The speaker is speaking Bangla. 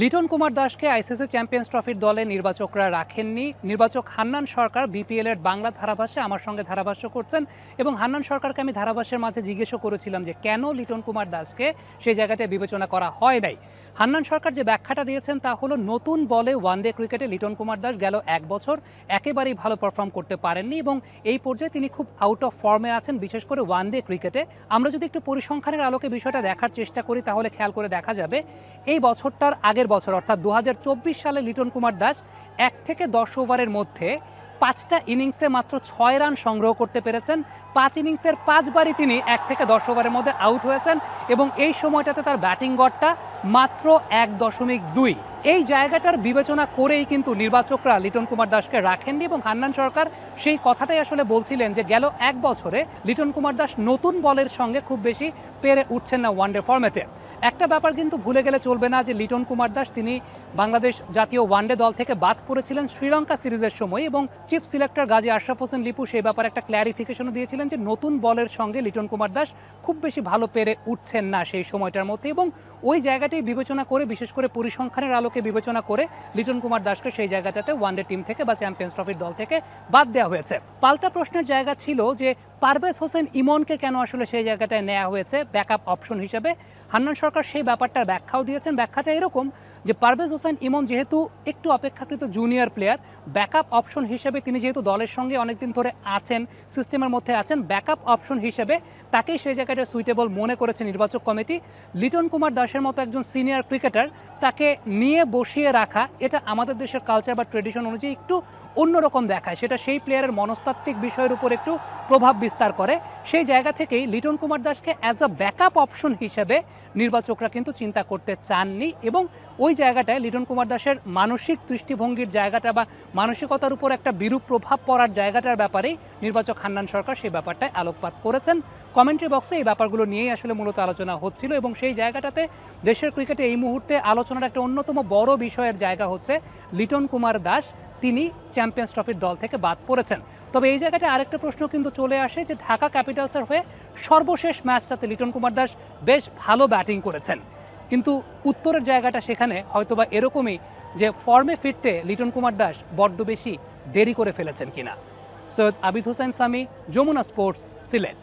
লিটন কুমার দাসকে আইসিসি চ্যাম্পিয়ন্স ট্রফির দলে নির্বাচকরা রাখেননি। নির্বাচক হান্নান সরকার বিপিএল এর বাংলা ধারাভাষ্যে আমার সঙ্গে ধারাভাষ্য করছেন এবং হান্নান সরকারকে আমি ধারাভাষ্যের মাঝে জিজ্ঞেসও করেছিলাম যে কেন লিটন কুমার দাসকে সেই জায়গাটায় বিবেচনা করা হয় নাই। হান্নান সরকার যে ব্যাখ্যাটা দিয়েছেন তা হলো নতুন বলে ওয়ানডে ক্রিকেটে লিটন কুমার দাস গেল এক বছর একেবারেই ভালো পারফর্ম করতে পারেননি এবং এই পর্যায়ে তিনি খুব আউট অফ ফর্মে আছেন, বিশেষ করে ওয়ানডে ক্রিকেটে। আমরা যদি একটু পরিসংখ্যানের আলোকে বিষয়টা দেখার চেষ্টা করি তাহলে খেয়াল করে দেখা যাবে এই বছরটার আগের বছর অর্থাৎ 2024 সালে লিটন কুমার দাস 1 থেকে 10 ওভারের মধ্যে 5টা ইনিংসে মাত্র 6 রান সংগ্রহ করতে পেরেছেন। 5 ইনিংসের 5 বারই তিনি 1 থেকে 10 ওভারের মধ্যে আউট হয়েছেন এবং এই সময়টাতে তার ব্যাটিং গড়টা মাত্র 1.2। এই জায়গাটার বিবেচনা করেই কিন্তু নির্বাচকরা লিটন কুমার দাসকে রাখেননি এবং হান্নান সরকার সেই কথাটাই আসলে বলছিলেন যে গেল এক বছরে লিটন কুমার দাস নতুন বলের সঙ্গে খুব বেশি পেরে উঠছেন না ওয়ানডে ফরম্যাটে। একটা ব্যাপার কিন্তু ভুলে গেলে চলবে না যে লিটন কুমার দাস তিনি বাংলাদেশ জাতীয় ওয়ানডে দল থেকে বাদ পড়েছিলেন শ্রীলঙ্কা সিরিজের সময় এবং চিফ সিলেক্টর গাজী আশরাফ হোসেন লিপু সেই ব্যাপারে একটা ক্ল্যারিফিকেশনও দিয়েছিলেন যে নতুন বলের সঙ্গে লিটন কুমার দাস খুব বেশি ভালো পেরে উঠছেন না সেই সময়টার মধ্যে এবং ওই জায়গাটাই বিবেচনা করে, বিশেষ করে পরিসংখ্যানের আলোকে বিবেচনা করে লিটন কুমার দাসকে সেই জায়গাটাতে ওয়ানডে টিম থেকে বা চ্যাম্পিয়ন্স ট্রফির দল থেকে বাদ দেওয়া হয়েছে। পাল্টা প্রশ্নের জায়গা ছিল যে পারভেজ হোসেন ইমনকে কেন আসলে সেই জায়গাটায় নেওয়া হয়েছে ব্যাকআপ অপশন হিসেবে। হান্নান সরকার সেই ব্যাপারটার ব্যাখ্যাও দিয়েছেন। ব্যাখ্যাটা এরকম যে পারভেজ হোসেন ইমন যেহেতু একটু অপেক্ষাকৃত জুনিয়র প্লেয়ার, ব্যাকআপ অপশন হিসেবে তিনি যেহেতু দলের সঙ্গে অনেকদিন ধরে আছেন, সিস্টেমের মধ্যে আছেন, ব্যাকআপ অপশন হিসেবে তাকেই সেই জায়গাটা সুইটেবল মনে করেছে নির্বাচক কমিটি। লিটন কুমার দাসের মতো একজন সিনিয়র ক্রিকেটার তাকে নিয়ে বসিয়ে রাখা এটা আমাদের দেশের কালচার বা ট্রেডিশন অনুযায়ী একটু অন্যরকম দেখায়, সেটা সেই প্লেয়ারের মনস্তাত্ত্বিক বিষয়ের উপর একটু প্রভাব বিস্তার করে। সেই জায়গা থেকেই লিটন কুমার দাসকে অ্যাজ আ ব্যাকআপ অপশন হিসেবে নির্বাচকরা কিন্তু চিন্তা করতে চাননি এবং ওই জায়গাটায় লিটন কুমার দাসের মানসিক দৃষ্টিভঙ্গির জায়গাটা বা মানসিকতার উপর একটা বিরূপ প্রভাব পড়ার জায়গাটার ব্যাপারেই নির্বাচক হান্নান সরকার সেই ব্যাপারটায় আলোকপাত করেছেন। কমেন্ট্রি বক্সে এই ব্যাপারগুলো নিয়েই আসলে মূলত আলোচনা হচ্ছিল এবং সেই জায়গাটাতে দেশের ক্রিকেটে এই মুহূর্তে আলোচনার একটা অন্যতম বড় বিষয়ের জায়গা হচ্ছে লিটন কুমার দাস তিনি চ্যাম্পিয়ন্স ট্রফির দল থেকে বাদ পড়েছেন। তবে এই জায়গাটা আরেকটা প্রশ্ন কিন্তু চলে আসে যে ঢাকা ক্যাপিটালসের হয়ে সর্বশেষ ম্যাচটাতে লিটন কুমার দাস বেশ ভালো ব্যাটিং করেছেন, কিন্তু উত্তরের জায়গাটা সেখানে হয়তোবা এরকমই যে ফর্মে ফিরতে লিটন কুমার দাস বড্ড বেশি দেরি করে ফেলেছেন কিনা। সৈয়দ আবিদ হোসেন সামি, যমুনা স্পোর্টস, সিলেট।